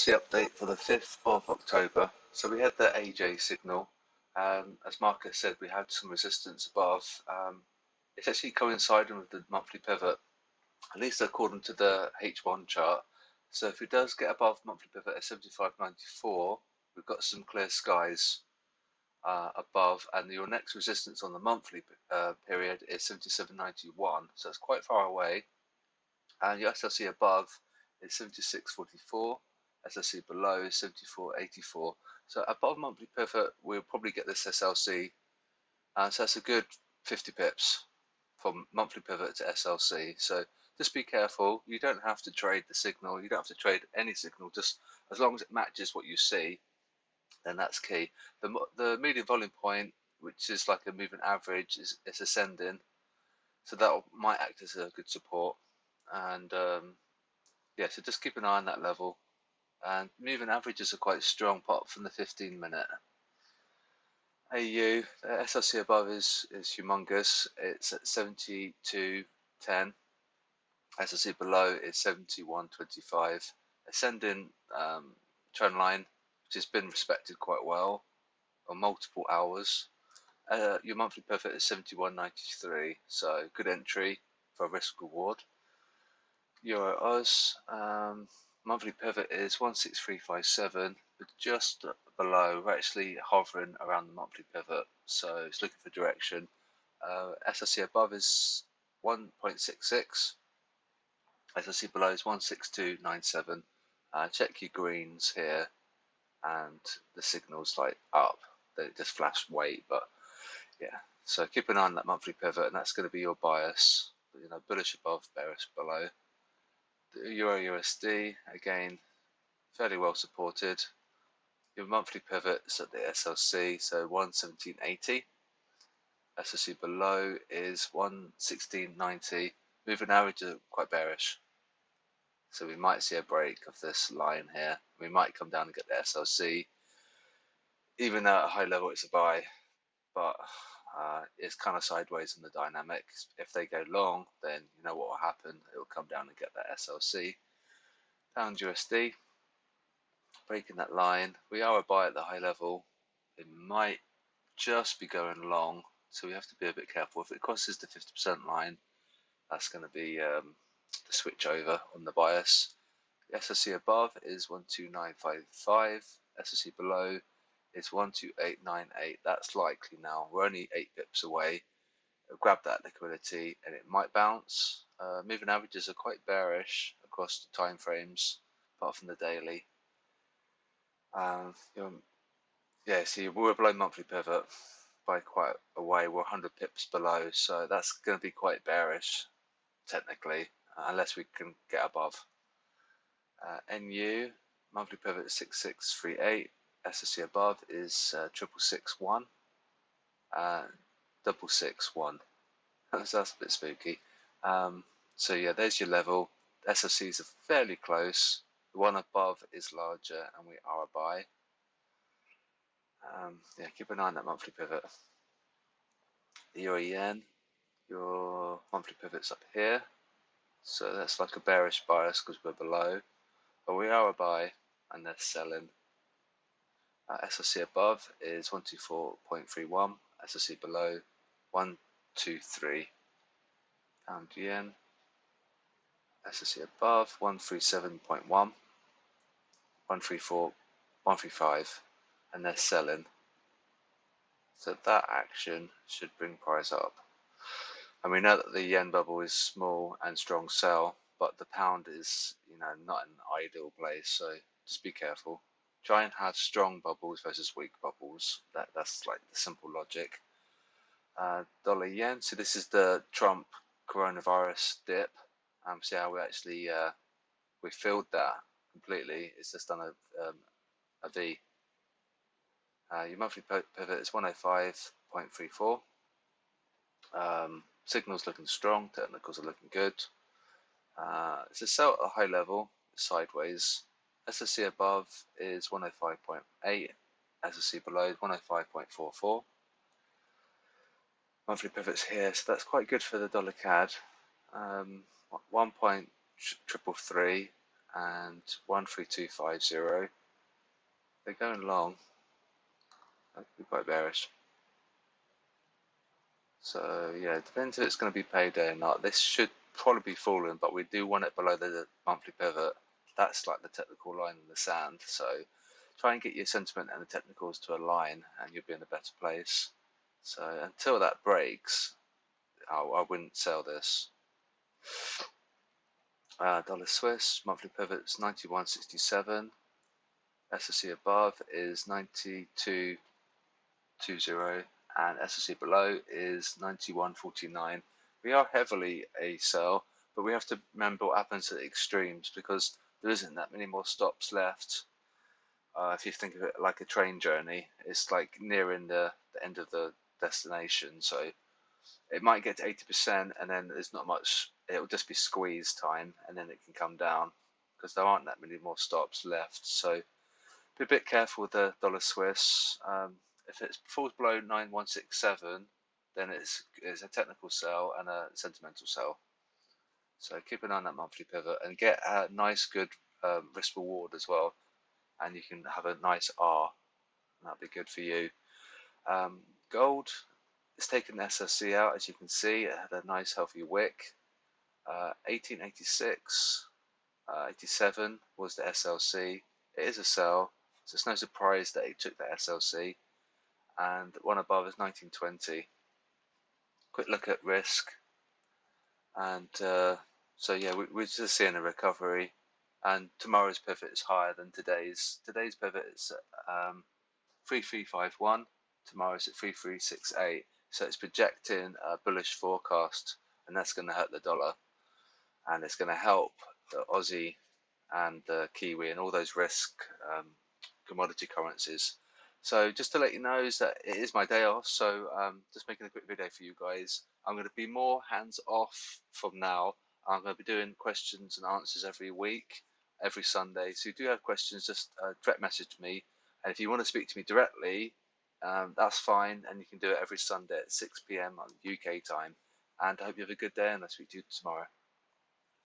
SLC update for the 5th of October. So we had the AJ signal. As Marcus said, we had some resistance above. It's actually coinciding with the monthly pivot, at least according to the H1 chart. So if it does get above monthly pivot at 75.94, we've got some clear skies above, and your next resistance on the monthly period is 77.91. So it's quite far away. And your SLC above is 76.44. SLC below is 74.84. So above monthly pivot, we'll probably get this SLC. So that's a good 50 pips from monthly pivot to SLC. So just be careful. You don't have to trade the signal. You don't have to trade any signal. Just as long as it matches what you see, then that's key. The median volume point, which is like a moving average, is ascending. So that might act as a good support. And yeah, so just keep an eye on that level. And moving averages are quite strong, apart from the 15-minute. AU, the SLC above is humongous. It's at 72.10. SLC below is 71.25. Ascending trend line, which has been respected quite well on multiple hours. Your monthly pivot is 71.93, so good entry for risk reward. Euro Oz, monthly pivot is 16357, but just below. We're actually hovering around the monthly pivot, so it's looking for direction. SLC above is 1.66, SLC below is 16297. Check your greens here, and the signal's like up. They just flash wait, but yeah. So keep an eye on that monthly pivot, and that's going to be your bias. You know, bullish above, bearish below. The Euro USD, again, fairly well supported. Your monthly pivot is at the SLC, so 117.80. SLC below is 116.90. Moving average are quite bearish. So we might see a break of this line here. We might come down and get the SLC. Even though at a high level it's a buy, but it's kind of sideways in the dynamic. If they go long, then you know what will happen. It will come down and get that SLC. Pound USD, breaking that line. We are a buy at the high level. It might just be going long, so we have to be a bit careful. If it crosses the 50% line, that's going to be the switch over on the bias. The SLC above is 12955. SLC below is 12898. That's likely now. We're only 8 pips away. Grab that liquidity and it might bounce. Moving averages are quite bearish across the time frames, apart from the daily. Yeah, see, we're below monthly pivot by quite a way. We're 100 pips below, so that's going to be quite bearish, technically, unless we can get above. NU, monthly pivot is 6638. SLC above is 6661. 661. That's a bit spooky. So yeah, there's your level. SLCs are fairly close. The one above is larger, and we are a buy. Yeah, keep an eye on that monthly pivot. The Euro Yen, your monthly pivot's up here. So that's like a bearish bias because we're below. But we are a buy, and they're selling. SLC above is 124.31. SLC below 123. Pound yen. SLC above 137.1. 134. 135. And they're selling. So that action should bring price up. And we know that the yen bubble is small and strong sell, but the pound is, not an ideal place. So just be careful. Try and have strong bubbles versus weak bubbles. That's like the simple logic. Dollar yen. So this is the Trump coronavirus dip. See how we actually we filled that completely. It's just done a V. Your monthly pivot is 105.34. Signals looking strong. Technicals are looking good. It's a sell at a high level, sideways. SLC above is 105.8. SLC below is 105.44. Monthly pivots here, so that's quite good for the dollar CAD. 1.333, and 13250. They're going long. That could be quite bearish. So yeah, it depends if it's going to be payday or not. This should probably be falling, but we do want it below the monthly pivot. That's like the technical line in the sand. So try and get your sentiment and the technicals to align, and you'll be in a better place. So until that breaks, I wouldn't sell this. Dollar Swiss monthly pivot is 91.67. SLC above is 92.20, and SLC below is 91.49. We are heavily a sell, but we have to remember what happens at the extremes, because there isn't that many more stops left. If you think of it like a train journey, it's like nearing the end of the destination, so it might get to 80% and then there's not much, it'll just be squeeze time, and then it can come down because there aren't that many more stops left. So be a bit careful with the dollar Swiss. If it falls below 9167, then it's a technical sell and a sentimental sell. So keep an eye on that monthly pivot and get a nice good risk reward as well, and you can have a nice R, and that'll be good for you. Gold, it's taken the SLC out, as you can see. It had a nice healthy wick. 1886, 87 was the SLC. It is a sell, so it's no surprise that it took the SLC. And one above is 1920. Quick look at risk, and so yeah, we're just seeing a recovery. And tomorrow's pivot is higher than today's. Today's pivot is 3351. Tomorrow's at 3368. So it's projecting a bullish forecast, and that's going to hurt the dollar, and it's going to help the Aussie and the Kiwi and all those risk commodity currencies. So just to let you know is that it is my day off, so just making a quick video for you guys. I'm going to be more hands off from now. I'm going to be doing questions and answers every week, every Sunday. So if you do have questions, just direct message me. And if you want to speak to me directly, that's fine, and you can do it every Sunday at 6 p.m. on UK time. And I hope you have a good day, and I'll speak to you tomorrow.